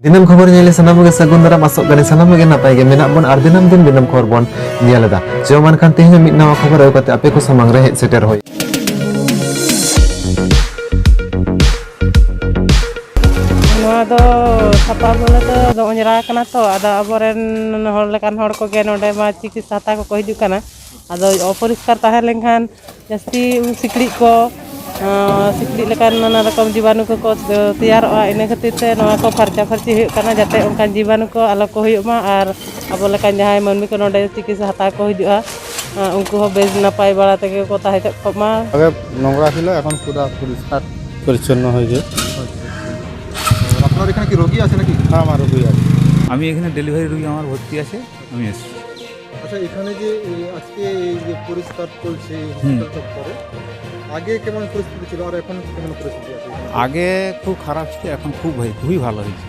दिनम खबर नेले सनाम गे सगुन दाराम आसोग गानी सनाम गे नापाय गे मेना बन आर दिनम दिन दिनम खबर बन नेलेदा जेमान खान तेहन मिद नवा खबर आउ काते आपे को सामांग रे हेज सेटर होय नवा दो छापा बोले तो ओंजरा कना तो आदा अबोरेन हर लेकान हर को गे नोडे मा चिकित्सा हता को हिजु कना आदा अपरिष्कार ताहे लेनखान जस्ती सिकड़ी को सिकड़ी लेकान नाना रकम जीवाणु को तैयारोगा इन खातिर ते नवा को फरचा फरची हुई कना जाते उनकान जीवाणु को आलो को हुयुमा आर अब लेकान जहां मनमी को नोडे चिकित्सा हता को हिजुआ उनको हो बेज नापाय बाड़ा तेगे को ताहे मा আগে নোংরা ছিল এখন পুরো পরিষ্কার পরিচ্ছন্ন হয়েছে। আপনার এখানে কি রোগী আছে নাকি? হ্যাঁ আমার রোগী আছে। আমি এখানে ডেলিভারি রোগী আমার ভর্তি আছে, আমি এসেছি। আচ্ছা এখানে যে আজকে এই যে পরিষ্কার চলছে হসপিটাল চত্বরে আগে কেমন পরিস্থিতি ছিল আর এখন কেমন পরিস্থিতি আছে? আগে খুব খারাপ ছিল, এখন খুবই ভালো হয়েছে।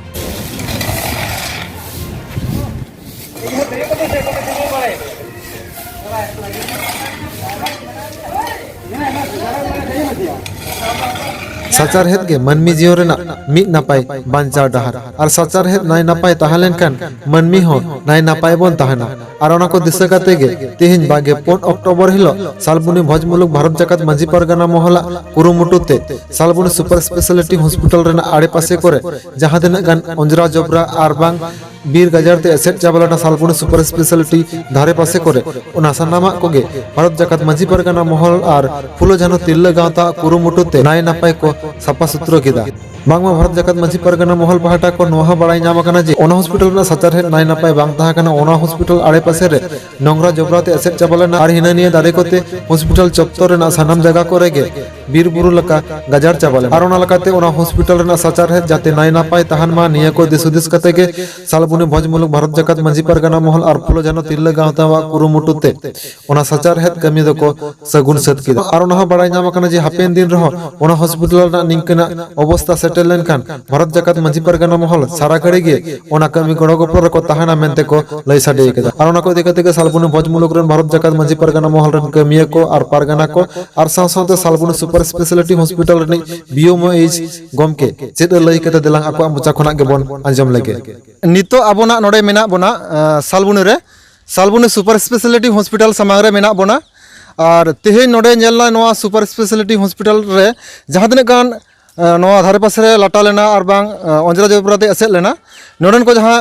सचारहेद गे मनमी जियो रेना मिद नापाय बांचाव डहार और सचारहेद नाय नापाय ताहलेन कान मनमी हो नाय नापाय बन ताहना और ओना को दिशा काते गे तेहिन बागे 4 अक्टोबर हिलो सालबुनी भोजमुलुक भारत जाकात मांझी परगना मोहला कुरुमुटुते सालबुनी सुपर स्पेशलिटी हॉस्पिटल रेना आड़े पासे करे जहां दिन गान अंजरा जबरा और बांग बीर गजार ते एसेट चावलाना सालबुनी सुपर स्पेशलिटी धारे पासे करे ओना सनामा कोगे भारत जाकात मांझी परगना मोहल और फुलो जानो तिल्ला गांवता कुरुमुटुते नाय नापाय को सफा सुत्रो किदा बांगमा भारत जाकात मांझी परगना मोहल पहाटा को नोहा बड़ाई नाम कना जे ओना हॉस्पिटल ना सचारहेद नाय नापाय बांग ताहा कना ओना हॉस्पिटल आड़े पासे रे नोंगरा जबराते एसेट चावलाना और हिनानिया दारे कोते हॉस्पिटल चत्तर ना सानाम जगह करे गे बीर बुरु लका गजार चावले और ओना लकाते ओना हॉस्पिटल ना सचारहेद जाते नाय नापाय ताहान मा निया को दिसुदिस कते गे सालबुनी भोजमुलुक भारत जाकात मांझी परगना मोहल और फुलो जानो तिल्ला गांवता वा कुरुमुटुते ओना सचारहेद कमी दको सगुन सत किदा और ओना बड़ाई नाम कना जे हापेन दिन रहो ओना हॉस्पिटल ना निंकना अवस्था सेटल लेनखान भारत जाकात मांझी परगना मोहल सारा घड़ी गे ओना कमी गड़ो गपड़ को ताहाना मेनते को लई साडे केदा और ओना को दिकते के सालबुनी भोजमुलुक रेन भारत जाकात मांझी परगना मोहल रेन कमिया को और परगना को और साव सावते सालबुनी सुपर स्पेशलिटी हॉस्पिटल रेन बीओमएच गमके चेद लई केते देलां आको मुचा खना गे बोन आंजम लगे नितो आबोना नोडे मेना बोना सालबुनी रे सालबुनी सुपर स्पेशलिटी हॉस्पिटल समांग रे मेना बोना और तेहे नोडे नेलना नोआ सुपर स्पेशलिटी हॉस्पिटल रे जहां तने गान नोआ धारे पासे रे लाटा लेना और बांग अंजरा जबराते एसेट लेना नोडन को जहां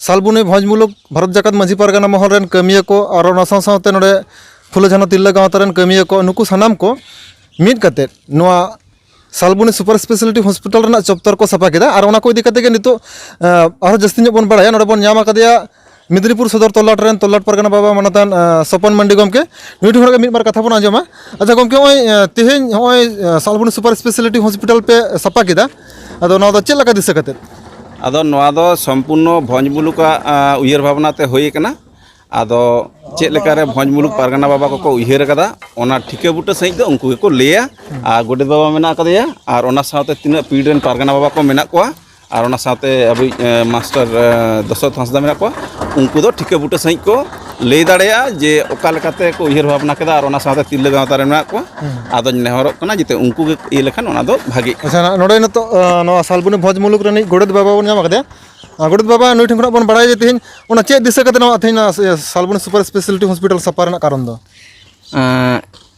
सालबुनी भोजमुलुक भारत जाकात मांझी परगना मोहल रेन कमिया को और ओना साव सावते नोडे फुलो जानो तिल्ला गांवता रेन कमिया को नुकु सनाम को मिद कते नोआ सालबुनी सुपर स्पेशलिटी हॉस्पिटल रेना चप्तर को सफा केदा और ओना को इदी कते गे नितो और जस्ती ᱧᱚᱜ ᱵᱚᱱ ᱵᱟᱲᱟᱭᱟ ᱱᱚᱰᱮ ᱵᱚᱱ ᱧᱟᱢ ᱟᱠᱟᱫᱮᱭᱟ मिदनीपुर सदर तोलाट रेन तोलाट परगना बाबा मनतान सपन मंडी गमके नुई ठुरा मिद बार कथा बन आंजमा अच्छा गमके ओय तेहेन होय सालबुनी सुपर स्पेशलिटी हॉस्पिटल पे सफा केदा अदो नवा दो चेल लका दिस कते आदो नवा दो संपूर्ण भोजमुलुका उयहर भावनाते होय कना आदो चेद लेकारे भोजमुलुक परगना बाबा को उयहर कदा ओना ठिके बुटे सही दो उनको को लेया आ गोडेत बाबा मेना कदेया और ओना साथे तिना पीड़ रेन परगना बाबा को मेना कोआ और ओना साथे अभी मास्टर दशरथ हांसदा मेना कोआ उनको दो ठिके बुटे सही को ले दाड़ेया जे ओका लेकाते को उयहर भावना केदा और ओना साथे तिल्ला गांवता रे मेना को आदो नेहरक कना जेते उनको के इ लेखान ओना दो भागी अच्छा नोडे नतो नवा सालबुनी भोजमुलुक रेन गोडेत बाबा बन ᱧᱟᱢ ᱟᱠᱟᱫᱮᱭᱟ गोडेत बाबा नुई ठुरा बन बड़ाय जे तेहिन ओना चेद दिस कते नवा तेहिन सालबुनी सुपर स्पेशलिटी हॉस्पिटल सफा रेना कारण दो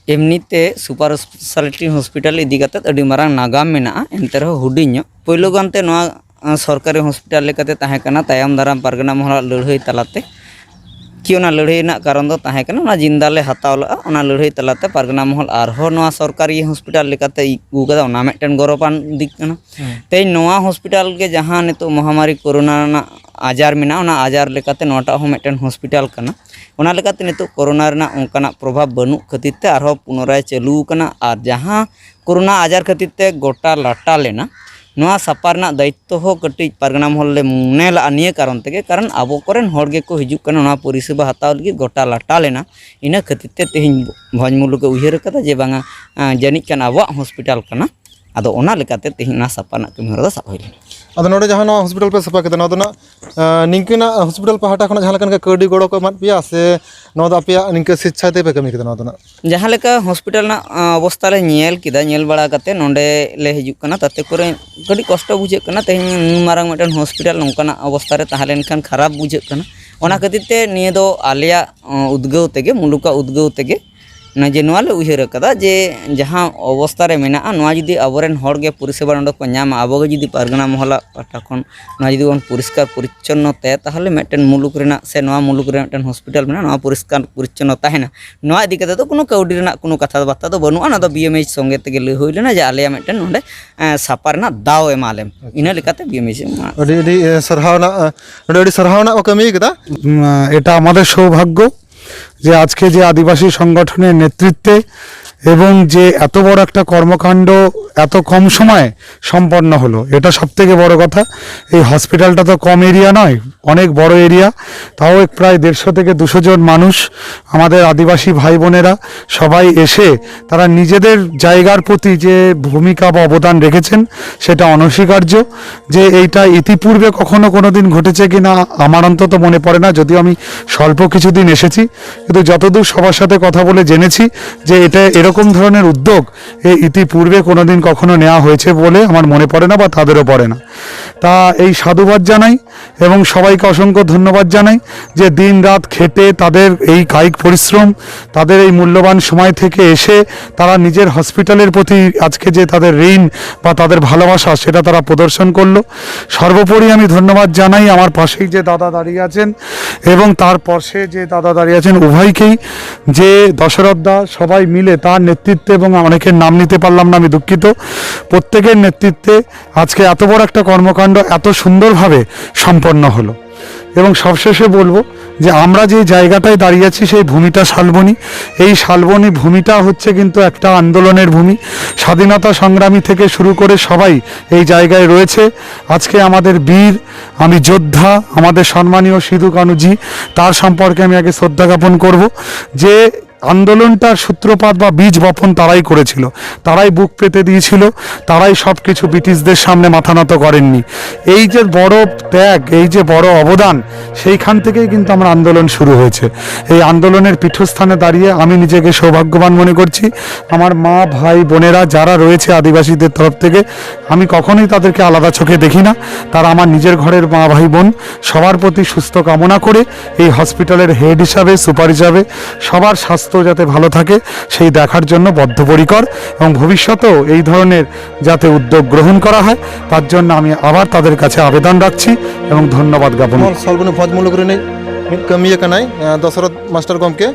एमनीते सुपर स्पेशलिटी हॉस्पिटल इदी काते अडी मारांग नागाम मेना एनते रहो हुडिញपहिलो गानते नवा सरकारी हॉस्पिटल लेकाते ताहे कना तायम दाराम परगना मोहल लड़ाई तलाते कि ओना लड़ाई ना कारण दो ताहे कना ओना जिंदाले हतावला ओना लड़ाई तलाते परगना मोहल आरहो नवा सरकारी हॉस्पिटल लेकाते इगु कदा ओना मेटन गौरवान दिक कना ते नवा हॉस्पिटल के जहां नितो महामारी कोरोना ना आजार मेना ओना आजार लेकाते नोटा हो मेटन हॉस्पिटल कना ओना लेकाते नितो कोरोना रेना ओंकाना प्रभाव बनु खातिर ते आरहो पुनराय चालू कना और जहां कोरोना आजार खातिर ते गोटा लाटा लेना नोआ सफा रेना दायित्व हो कटी परगना मोहल ले मुनेला निये कारण तेगे कारण आबो कोरेन हर गे को हिजुक कना नोआ परिसेबा हताव लगी गोटा लाटा लेना इना खातिर ते तेहिन भोजमुलुक उयहर कदा जे बांगा जानिक कना आबो हॉस्पिटल कना ᱟᱫᱚ ᱚᱱᱟ ᱞᱮᱠᱟᱛᱮ ᱛᱮᱦᱮᱧ ᱚᱱᱟ ᱥᱟᱯᱟ ᱨᱮᱱᱟᱜ ᱠᱟᱹᱢᱤ ᱦᱚᱨᱟ ᱫᱚ ᱥᱟᱵ ᱦᱩᱭ ᱞᱮᱱᱟ ᱟᱫᱚ ᱱᱚᱰᱮ ᱡᱟᱦᱟᱸ ᱱᱚᱣᱟ ᱦᱚᱥᱯᱤᱴᱟल ᱯᱮ ᱥᱟᱯᱷᱟ ᱠᱮᱫᱟ ᱱᱚᱣᱟ ᱫᱚ ᱱᱟᱜ ᱱᱤᱝᱠᱟᱹᱱᱟᱜ ᱦᱚᱥᱯᱤᱴᱟल ᱯᱟᱦᱴᱟ ᱠᱷᱚᱱᱟᱜ ᱡᱟᱦᱟᱸ ᱞᱮᱠᱟᱱ ᱠᱟᱹᱣᱰᱤ ᱜᱚᱲᱚ ᱠᱚ ᱮᱢᱟᱫ ᱯᱮᱭᱟ ᱥᱮ ᱱᱚᱣᱟ ᱫᱚ ᱟᱯᱮᱭᱟᱜ ᱱᱤᱝᱠᱟᱹ ᱥᱤᱪᱪᱷᱟ ᱛᱮᱯᱮ ᱠᱟᱹᱢᱤ ᱠᱮᱫᱟ ᱱᱚᱣᱟ ᱫᱚ ᱱᱟᱜ? ᱡᱟᱦᱟᱸ ᱞᱮᱠᱟ ᱦᱚᱥᱯᱤᱴᱟᱞ ᱨᱮᱱᱟᱜ ᱚᱵᱚᱥᱛᱷᱟ ᱞᱮ ᱧᱮᱞ ᱠᱮᱫᱟ ᱧᱮᱞ ᱵᱟᱲᱟ ᱠᱟᱛᱮ ᱱᱚᱰᱮ ᱞᱮ ᱦᱤᱡᱩᱜ ᱠᱟᱱᱟ ᱛᱟᱛᱮ ᱠᱚᱨᱮ ᱠᱟᱹᱴᱤᱡ ᱠᱚᱥᱴᱚ ᱵᱩᱡᱷᱟᱹᱜ ᱠᱟᱱᱟ ᱛᱮᱦᱮᱧ ᱱᱩᱱ ᱢᱟᱨᱟᱝ ᱢᱤᱫᱴᱮᱱ ᱦᱚᱥᱯᱤᱴᱟल ᱱᱚᱝᱠᱟᱱᱟᱜ ᱚᱵᱚᱥᱛᱷᱟ ᱨᱮ ᱛᱟᱦᱮᱸ ᱞᱮᱱᱠᱷᱟन ᱠᱷᱟᱨᱟᱯ ᱵᱩᱡᱷᱟᱹᱜ ᱠᱟᱱᱟ ᱚᱱᱟ ᱠᱷᱟᱹᱛᱤᱨ ᱛᱮ ᱱᱤᱭᱟᱹ ᱫᱚ ᱟᱞᱮᱭᱟᱜ ᱩᱫᱽᱜᱟᱹᱣ ᱛᱮᱜᱮ ᱢᱩᱞᱩᱠᱟᱜ ᱩᱫᱽᱜᱟᱹᱣ ᱛᱮᱜᱮ ᱡᱮ ᱱᱚᱣᱟ ᱞᱮ ᱩᱭᱦᱟᱹᱨ ᱟᱠᱟᱫᱟ ᱡᱮ ᱡᱟᱦᱟᱸ ᱚᱵᱚᱥᱛᱷᱟ ᱨᱮ ᱢᱮᱱᱟᱜᱼᱟ ᱱᱚᱣᱟ ᱡᱩᱫᱤ ᱟᱵᱚᱨᱮᱱ ᱦᱚᱲᱜᱮ ᱯᱚᱨᱤᱥᱮᱵᱟ ᱱᱚᱰᱮ ᱠᱚ ᱧᱟᱢᱟ ᱟᱵᱚᱜᱮ ᱡᱩᱫᱤ ᱯᱟᱨᱜᱟᱱᱟ ᱢᱚᱦᱚᱞᱟᱜ ᱯᱟᱦᱴᱟ ᱠᱷᱚᱱ ᱱᱚᱣᱟ ᱡᱩᱫᱤ ᱵᱚᱱ ᱯᱚᱨᱤষ্কার ᱯᱚরিচ্ছন্ন ᱛᱮ ᱛᱟᱦᱚᱞᱮ ᱢᱤᱫᱴᱮᱱ ᱢᱩᱞᱩᱠ ᱨᱮᱱᱟᱜ ᱥᱮ ᱱᱚᱣᱟ ᱢᱩᱞᱩᱠ ᱨᱮ ᱢᱤᱫᱴᱮᱱ ᱦᱚᱥᱯᱤᱴᱟল ᱢᱮᱱᱟᱜᱼᱟ ᱱᱚᱣᱟ ᱯᱚᱨᱤষ্কার ᱯᱚরিচ্ছন্ন ᱛᱟᱦᱮᱱᱟ ᱱᱚᱣᱟ ᱤᱫᱤ ᱠᱟᱛᱮ ᱫᱚ কোনো ᱠᱟᱹᱣᱰᱤ ᱨᱮᱱᱟᱜ কোনো ᱠᱟᱛᱷᱟ ᱵᱟর্তা ᱫᱚ ᱵᱟᱹᱱᱩᱜᱼᱟ ᱚᱱᱟ ᱫᱚ BMH ᱥᱚᱸᱜᱮ ᱛᱮᱜᱮ ᱞᱟᱹᱭ ᱦᱩᱭ ᱞᱮᱱᱟ ᱡᱮ ᱟᱞᱮᱭᱟᱜ ᱢᱤᱫᱴᱮᱱ ᱱᱚᱰᱮ ᱥᱟᱯᱟ ᱨᱮᱱᱟᱜ ᱫᱟᱣ ᱮᱢᱟᱞᱮᱢ ᱤᱱᱟᱹ ᱞᱮᱠᱟᱛᱮ BMH ᱟᱹᱰᱤ ᱟᱹᱰᱤ ᱥᱟᱨᱦᱟᱣᱱᱟᱜ ᱱᱚᱰᱮ ᱟᱹᱰᱤ ᱥᱟᱨᱦᱟᱣᱱᱟᱜ ᱠᱚ ᱠᱟᱹᱢᱤ ᱠᱮᱫᱟ এটা আমাদের সৌভাগ্য যে আজকে যে আদিবাসী সংগঠনের নেতৃত্বে এবং যে এত বড় একটা কর্মকাণ্ড এত কম সময়ে সম্পন্ন হলো এটা সবথেকে বড় কথা এই হসপিটালটা তো কম এরিয়া নয় অনেক বড় এরিয়া তাও প্রায় 150 থেকে 200 জন মানুষ আমাদের আদিবাসী ভাই বোনেরা সবাই এসে তারা নিজেদের জায়গার প্রতি যে ভূমিকা বা অবদান রেখেছেন সেটা অনস্বীকার্য যে এইটা ইতিপূর্বে কখনো কোনোদিন ঘটেছে কিনা আমার অন্তত মনে পড়ে না যদিও আমি স্বল্প কিছুদিন এসেছি কিন্তু যতদূর সবার সাথে কথা বলে জেনেছি যে এটা এরকম ধরনের উদ্যোগ ইতিপূর্বে কোনোদিন কখনো নেওয়া হয়েছে বলে আমার মনে পড়ে না বা তাদেরও পড়ে না তা এই সাধুবাদ জানাই এবং সবাইকে অসংখ্য ধন্যবাদ জানাই যে দিন রাত খেটে তাদের এই কায়িক পরিশ্রম তাদের এই মূল্যবান সময় থেকে এসে তারা নিজের হসপিটালের প্রতি আজকে যে তাদের ঋণ বা তাদের ভালোবাসা সেটা তারা প্রদর্শন করলো সর্বোপরি আমি ধন্যবাদ জানাই আমার পাশেই যে দাদা দাঁড়িয়ে আছেন এবং তার পাশে যে দাদা দাঁড়িয়ে আছেন উভয়কেই যে দশরথ দা সবাই মিলে তার নেতৃত্বে এবং অনেকের নাম নিতে পারলাম না আমি দুঃখিত প্রত্যেকের নেতৃত্বে আজকে এত বড় একটা কর্মকাণ্ড এত সুন্দরভাবে সম্পন্ন হলো এবং সবশেষে বলবো যে আমরা যে জায়গাটায় দাঁড়িয়ে আছি সেই ভূমিটা শালবনী এই শালবনী ভূমিটা হচ্ছে কিন্তু একটা আন্দোলনের ভূমি স্বাধীনতা সংগ্রামী থেকে শুরু করে সবাই এই জায়গায় রয়েছে আজকে আমাদের বীর আমি যোদ্ধা আমাদের সম্মানীয় সিধু কানুজি তার সম্পর্কে আমি আগে শ্রদ্ধা জ্ঞাপন করব যে আন্দোলনটার সূত্রপাত বা বীজ বপন তারাই করেছিল তারাই বুক পেতে দিয়েছিল তারাই সব কিছু ব্রিটিশদের সামনে মাথা নত করেননি এই যে বড় ত্যাগ এই যে বড় অবদান সেইখান থেকেই কিন্তু আমার আন্দোলন শুরু হয়েছে এই আন্দোলনের পীঠস্থানে দাঁড়িয়ে আমি নিজেকে সৌভাগ্যবান মনে করছি আমার মা ভাই বোনেরা যারা রয়েছে আদিবাসীদের তরফ থেকে আমি কখনোই তাদেরকে আলাদা চোখে দেখি না তারা আমার নিজের ঘরের মা ভাই বোন সবার প্রতি সুস্থ কামনা করে এই হসপিটালের হেড হিসাবে সুপার হিসাবে সবার স্বাস্থ্য যাতে ভালো থাকে সেই দেখার জন্য বদ্ধপরিকর এবং ভবিষ্যতেও এই ধরনের যাতে উদ্যোগ গ্রহণ করা হয় তার জন্য আমি আবার তাদের কাছে আবেদন রাখছি এবং ধন্যবাদ জ্ঞাপন সালবনী ভোজ মুলুক ᱨᱤᱱᱤᱡ ᱢᱤᱫ ᱠᱟᱹᱢᱤᱭᱟᱹ ᱠᱟᱱᱟᱭ ᱫᱚᱥᱚᱨᱚᱛ ᱢᱟᱥᱴᱟᱨ ᱜᱚᱢᱠᱮ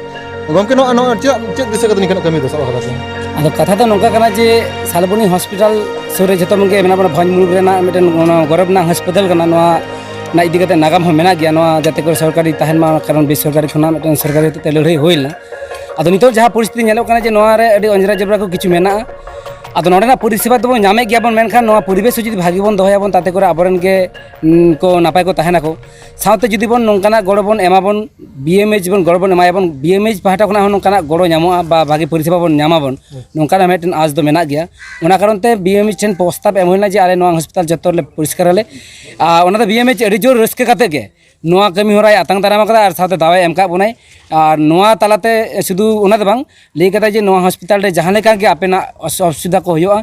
ᱜᱚᱢᱠᱮ ᱱᱚᱣᱟ ᱪᱮᱫ ᱫᱤᱥᱟᱹ ᱠᱟᱛᱮ ᱱᱤᱝᱠᱟᱹᱱᱟᱜ ᱠᱟᱹᱢᱤ ᱫᱚ ᱥᱟᱵ ᱟᱠᱟᱫᱟ ᱟᱫᱚ ᱠᱟᱛᱷᱟ ᱫᱚ ᱱᱚᱝᱠᱟ ᱠᱟᱱᱟ ᱡᱮ ᱥᱟᱞᱵᱚᱱᱤ ᱦᱚᱥᱯᱤᱴᱟᱞ ᱥᱩᱨ ᱨᱮ ᱡᱚᱛᱚ ᱜᱮ ᱢᱮᱱᱟᱜ ᱵᱚᱱᱟ ᱵᱷᱚᱸᱡᱽ ᱢᱩᱞᱩᱠ ᱨᱮᱱᱟᱜ ᱢᱤᱫᱴᱮᱱ ᱜᱚᱨᱚᱵ ᱨᱮᱱᱟᱜ ᱦᱟᱥᱯᱟᱛᱟᱞ ᱠᱟᱱᱟ ᱱᱚᱣᱟ ᱚᱱᱟ ᱤᱫᱤ ᱠᱟᱛᱮ ᱱᱟᱜᱟᱢ ᱦᱚᱸ ᱢᱮᱱᱟᱜ ᱜᱮᱭᱟ ᱱᱚᱣᱟ ᱡᱟᱛᱮ ᱠᱚᱨᱮ ᱥᱚᱨᱠᱟরি ᱛᱟᱦᱮᱱ ᱢᱟ ᱠᱟᱨᱚᱱ ᱵᱮᱥᱚᱨᱠᱟরি ᱠᱷᱚᱱᱟᱜ ᱢᱤᱫᱴᱮᱱ ᱥᱚᱨᱠᱟরি ᱦᱚᱛᱮᱛᱮ ᱞᱟᱹᱲᱦᱟᱹᱭ ᱦᱩᱭ ᱞᱮᱱᱟ ᱟᱫᱚ ᱱᱤᱛᱚᱜ ᱡᱟᱦᱟᱸ ᱯᱚᱨᱤᱥᱛᱷᱤᱛᱤ ᱧᱮᱞᱚᱜ ᱠᱟᱱᱟ ᱡᱮ ᱱᱚᱣᱟ ᱨᱮ ᱟᱹᱰᱤ ᱚᱸᱡᱽᱨᱟ ᱡᱚᱵᱽᱨᱟ ᱠᱚ ᱠᱤᱪᱷᱩ ᱢᱮᱱᱟᱜᱼᱟ ᱟᱫᱚ ᱱᱚᱰᱮᱱᱟᱜ ᱯᱚᱨᱤᱥᱮᱵᱟ ᱫᱚᱵᱚᱱ ᱧᱟᱢᱮᱫ ᱜᱮᱭᱟᱵᱚᱱ ᱢᱮᱱᱠᱷᱟᱱ ᱱᱚᱣᱟ ᱯᱚরিবেশ ᱡᱩᱫᱤ ᱵᱷᱟᱜᱤ ᱵᱚᱱ ᱫᱚᱦᱚᱭᱟᱵᱚᱱ ᱛᱟᱛᱮ ᱠᱚᱨᱮ ᱟᱵᱚᱨᱮᱱ ᱜᱮ ᱠᱚ ᱱᱟᱯᱟᱭ ᱠᱚ ᱛᱟᱦᱮᱱᱟᱠᱚ ᱥᱟᱶᱛᱮ ᱡᱩᱫᱤ ᱵᱚᱱ ᱱᱚᱝᱠᱟᱱᱟᱜ ᱜᱚᱲᱚ ᱵᱚᱱ ᱮᱢᱟᱵᱚᱱ BMH ᱵᱚᱱ ᱜᱚᱲᱚ ᱵᱚᱱ ᱮᱢᱟᱭᱟᱵᱚᱱ BMH ᱯᱟᱦᱴᱟ ᱠᱷᱚᱱᱟᱜ ᱦᱚᱸ ᱱᱚᱝᱠᱟᱱᱟᱜ ᱜᱚᱲᱚ ᱧᱟᱢᱚᱜᱼᱟ ᱵᱟ ᱵᱷᱟᱜᱤ ᱯᱚরিষেবা ᱵᱚᱱ ᱧᱟᱢᱟᱵᱚᱱ ᱱᱚᱝᱠᱟᱱᱟᱜ ᱢᱤᱫᱴᱮᱱ ᱟᱸᱥ ᱫᱚ ᱢᱮᱱᱟᱜ ᱜᱮᱭᱟ ᱚᱱᱟ ᱠᱟᱨᱚᱱ ᱛᱮ BMH ᱴᱷᱮᱱ ᱯᱨᱚᱥᱛᱟᱵ ᱮᱢ ᱦᱩᱭᱱᱟ ᱡᱮ ᱟᱞᱮ ᱱᱚᱣᱟ ᱦᱚᱥᱯᱤᱴᱟᱞ ᱡᱚᱛᱚ ᱞᱮ ᱯᱚরিষ্কাᱨᱟᱞᱮ ᱚᱱᱟ ᱫᱚ BMH ᱟᱹᱰᱤ ᱡᱳᱨ ᱨᱟᱹᱥᱠᱟᱹ ᱠᱟᱛᱮ ᱜᱮ ᱱᱚᱣᱟ ᱠᱟᱹᱢᱤ ᱦᱚᱨᱟᱭ ᱟᱛᱟᱝ ᱫᱟᱨᱟᱢ ᱟᱠᱟᱫᱟ ᱟᱨ ᱥᱟᱶᱛᱮ ᱫᱟᱣᱟᱭ ᱮᱢ ᱠᱟᱜ ᱵᱚᱱᱟᱭ ᱟᱨ ᱱᱚᱣᱟ ᱛᱟᱞᱟᱛᱮ ᱥᱩᱫᱷᱩ ᱚᱱᱟ ᱫᱚ ᱵᱟᱝ ᱞᱟᱹᱭ ᱠᱟᱫᱟ ᱡᱮ ᱱᱚᱣᱟ ᱦᱚᱥᱯᱤᱴᱟᱞ ᱨᱮ ᱡᱟᱦᱟᱸ ᱞᱮᱠᱟ ᱜᱮ ᱟᱯᱮᱱᱟᱜ ᱚᱥᱩᱵᱤᱫᱷᱟ ᱠᱚ ᱦᱩᱭᱩᱜᱼᱟ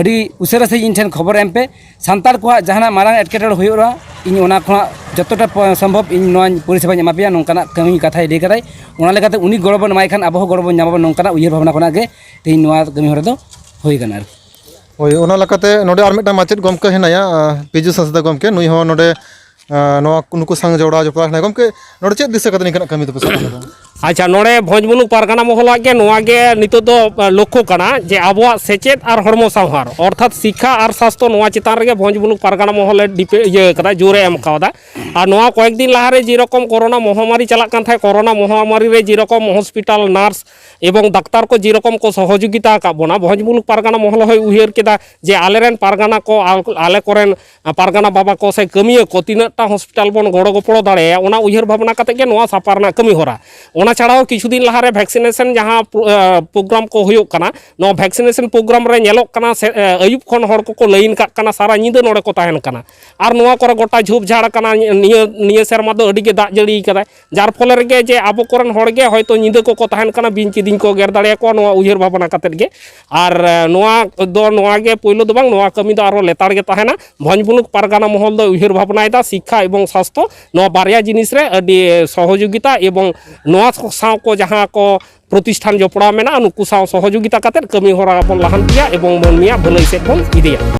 ᱟᱹᱰᱤ ᱩᱥᱟᱹᱨᱟ ᱥᱟᱺᱦᱤᱡ ᱤᱧ ᱴᱷᱮᱱ ᱠᱷᱚᱵᱚᱨ ᱮᱢ ᱯᱮ ᱥᱟᱱᱛᱟᱲ ᱠᱚᱣᱟᱜ ᱡᱟᱦᱟᱱᱟᱜ ᱢᱟᱨᱟᱝ ᱮᱴᱠᱮᱴᱚᱬᱮ ᱦᱩᱭᱩᱜᱼᱟ ᱤᱧ ᱚᱱᱟ ᱠᱷᱚᱱᱟᱜ ᱡᱚᱛᱚᱴᱟ ᱥᱚᱢᱵᱷᱚᱵ ᱤᱧ ᱱᱚᱣᱟ ᱯᱚরিষেবাᱧ ᱮᱢᱟ ᱯᱮᱭᱟ ᱱᱚᱝᱠᱟᱱᱟᱜ ᱠᱟᱹᱢᱤ ᱠᱟᱛᱷᱟᱭ ᱞᱟᱹᱭ ᱠᱟᱫᱟᱭ ᱚᱱᱟ ᱞᱮᱠᱟᱛᱮ ᱩᱱᱤ ᱜᱚᱲᱚ ᱵᱚᱱ ᱮᱢᱟᱭ ᱠᱷᱟᱱ ᱟᱵᱚ ᱦᱚᱸ ᱜᱚᱲᱚ ᱵᱚᱱ ᱧᱟᱢᱟᱵᱚᱱ ᱱᱚᱝᱠᱟᱱᱟᱜ ᱩᱭᱦᱟᱹᱨ ᱵᱷᱟᱵᱽᱱᱟ ᱠᱷᱚᱱᱟᱜ ᱜᱮ ᱛᱮᱦᱮᱧ ᱱᱚᱣᱟ ᱠᱟᱹᱢᱤ ᱦᱚᱨᱟ ᱫᱚ ᱦᱩᱭ ᱠᱟᱱᱟ ᱟᱨᱠᱤ ᱦᱳᱭ ᱚᱱᱟ ᱞᱮᱠᱟᱛᱮ ᱱᱚᱰᱮ ᱟᱨ ᱢᱤᱫᱴᱟᱝ ᱢᱟᱪᱮᱫ ᱜᱚᱢᱠᱮ ᱦᱮᱱᱟᱭᱟ ᱯᱤᱡᱩ ᱥᱟᱸᱥᱫᱟ ᱜᱚᱢᱠᱮ ᱱᱩᱭ ᱦᱚᱸ ᱱᱚᱰᱮ ᱱᱚᱣᱟ ᱱᱩᱠᱩ ᱥᱟᱝ ᱡᱚᱲᱟᱣ ᱡᱚᱯᱲᱟᱣ ᱦᱮᱱᱟᱭᱟ ᱜᱚᱢᱠᱮ ᱱᱚᱰᱮ ᱪᱮᱫ ᱫᱤᱥᱟᱹ ᱠᱟᱛᱮ ᱱᱤᱝᱠᱟᱱᱟᱜ ᱠᱟᱹᱢᱤ ᱫᱚᱯᱮ ᱥᱟᱵ ᱟᱠᱟᱫᱟ ᱟᱪᱪᱷᱟ ᱱᱚᱰᱮ ᱵᱷᱚᱸᱡᱽ ᱢᱩᱞᱩᱠ ᱯᱟᱨᱜᱟᱱᱟ ᱢᱚᱦᱚᱞᱟᱜ ᱜᱮ ᱱᱚᱣᱟ ᱜᱮ ᱱᱤᱛᱚᱜ ᱫᱚ ᱞᱚᱠᱠᱷᱚ ᱠᱟᱱᱟ ᱡᱮ ᱟᱵᱚᱣᱟᱜ ᱥᱮᱪᱮᱫ ᱟᱨ ᱦᱚᱲᱢᱚ ᱥᱟᱶᱦᱟᱨ ᱚᱨᱛᱷᱟᱛ ᱥᱤᱠᱠᱷᱟ ᱟᱨ ᱥᱟᱥᱛᱷᱚ ᱱᱚᱣᱟ ᱪᱮᱛᱟᱱ ᱨᱮᱜᱮ ᱵᱷᱚᱸᱡᱽ ᱢᱩᱞᱩᱠ ᱯᱟᱨᱜᱟᱱᱟ ᱢᱚᱦᱚᱞᱮ ᱤᱭᱟᱹ ᱠᱟᱫᱟ ᱡᱳᱨᱮ ᱮᱢ ᱠᱟᱣᱫᱟ ᱟᱨ ᱱᱚᱣᱟ ᱠᱚᱭᱮᱠ ᱫᱤᱱ ᱞᱟᱦᱟᱨᱮ ᱡᱮᱨᱚᱠᱚᱢ ᱠᱚᱨᱳᱱᱟ ᱢᱚᱦᱟᱢᱟᱨী ᱪᱟᱞᱟᱜ ᱠᱟᱱ ᱛᱟᱦᱮᱸ ᱠᱚᱨᱳᱱᱟ ᱢᱚᱦᱟᱢᱟᱨী ᱨᱮ ᱡᱮᱨᱚᱠᱚᱢ ᱦᱚᱥᱯᱤᱴᱟᱞ ᱱᱟর্স এবং ডাক্তার কো যেরকম কো সহযোগিতা আকাব বোনা ভঞ্জ মুলুক পারগানা মহল হয় উইহার কেদা যে আলেরেন পারগানা কো আলে করেন পারগানা বাবা কো সে কামিয়ে কো তিনাটা হসপিটাল বন গড় গপড় দাঁড়ায় ওনা উইহার ভাবনা কাতে গে নোয়া সাপারনা কামি হরা ওনা ᱚᱱᱟ ᱪᱷᱟᱲᱟও ᱠᱤᱪᱷᱩ ᱫᱤᱱ ᱞᱟᱦᱟᱨᱮ ᱵᱷᱮᱠᱥᱤᱱᱮᱥᱚᱱ ᱡᱟᱦᱟᱸ ᱯᱨᱳᱜᱨᱟᱢ ᱠᱚ ᱦᱩᱭᱩᱜ ᱠᱟᱱᱟ ᱱᱚᱣᱟ ᱵᱷᱮᱠᱥᱤᱱᱮᱥᱚᱱ ᱯᱨᱳᱜᱨᱟᱢ ᱨᱮ ᱧᱮᱞᱚᱜ ᱠᱟᱱᱟ ᱟᱹᱭᱩᱵ ᱠᱷᱚᱱ ᱦᱚᱲ ᱠᱚᱠᱚ ᱞᱟᱹᱭᱤᱱ ᱠᱟᱜ ᱠᱟᱱᱟ ᱥᱟᱨᱟ ᱧᱤᱫᱟᱹ ᱱᱚᱰᱮ ᱠᱚ ᱛᱟᱦᱮᱱ ᱠᱟᱱᱟ ᱟᱨ ᱱᱚᱣᱟ ᱠᱚᱨᱮ ᱜᱚᱴᱟ ᱡᱷᱩᱯ ᱡᱷᱟᱲ ᱠᱟᱱᱟ ᱱᱤᱭᱟᱹ ᱥᱮᱨᱢᱟ ᱫᱚ ᱟᱹᱰᱤ ᱜᱮ ᱫᱟᱜ ᱡᱟᱹᱲᱤ ᱠᱟᱫᱟᱭ ᱡᱟᱨ ᱯᱷᱚᱞᱮ ᱨᱮᱜᱮ ᱡᱮ ᱟᱵᱚ ᱠᱚᱨᱮᱱ ᱦᱚᱲ ᱜᱮ ᱦᱚᱭᱛᱳ ᱧᱤᱫᱟᱹ ᱠᱚᱠᱚ ᱛᱟᱦᱮᱱ ᱠᱟᱱᱟ ᱵᱤᱧ ᱠᱤᱫᱤᱧ ᱠᱚ ᱜᱮᱨ ᱫᱟᱲᱮᱭᱟᱠᱚᱣᱟ ᱱᱚᱣᱟ ᱩᱭᱦᱟᱹᱨ ᱵᱷᱟᱵᱽᱱᱟ ᱠᱟᱛᱮᱫ ᱜᱮ ᱟᱨ ᱱᱚᱣᱟ ᱜᱮ ᱯᱳᱭᱞᱳ ᱫᱚ ᱵᱟᱝ ᱱᱚᱣᱟ ᱠᱟᱹᱢᱤ ᱫᱚ ᱟᱨᱚ ᱞᱮᱛᱟᱲ ᱜᱮ ᱛᱟᱦᱮᱱᱟ ᱵᱷᱚᱸᱡᱽ ᱢᱩᱞᱩᱠ ᱯᱟᱨᱜᱟᱱᱟ ᱢᱚᱦᱚᱞ ᱫᱚ ᱩᱭᱦᱟᱹᱨ ᱵᱷᱟᱵᱽᱱᱟᱭᱮᱫᱟ ᱥᱤক্ষᱟ ᱮᱵᱚᱝ ᱥᱟᱥᱛᱷᱚ ᱱᱚᱣᱟ ᱵᱟᱨᱭᱟ ᱡᱤᱱᱤᱥ ᱨᱮ ᱟᱹᱰᱤ ᱥᱚᱦᱚᱡᱳᱜᱤতা ᱮᱵᱚᱝ ᱱᱚᱣᱟ ᱥᱟᱶ ᱠᱚ ᱡᱟᱦᱟᱸ ᱠᱚ ᱯᱨᱚᱛᱤᱥᱴᱷᱟᱱ ᱡᱚᱯᱲᱟᱣ ᱢᱮᱱᱟᱜᱼᱟ ᱱᱩᱠᱩ ᱥᱟᱶ ᱥᱚᱦᱚᱡᱳᱜᱤতা ᱠᱟᱛᱮᱫ ᱠᱟᱹᱢᱤ ᱦᱚᱨᱟ ᱵᱚᱱ ᱞᱟᱦᱟᱱᱛᱤᱭᱟ ᱮᱵᱚᱝ ᱢᱟᱹᱱᱢᱤᱭᱟᱜ ᱵᱷᱟᱹᱞᱟᱹᱭ ᱥᱮᱫ ᱵᱚᱱ ᱤᱫᱤᱭᱟ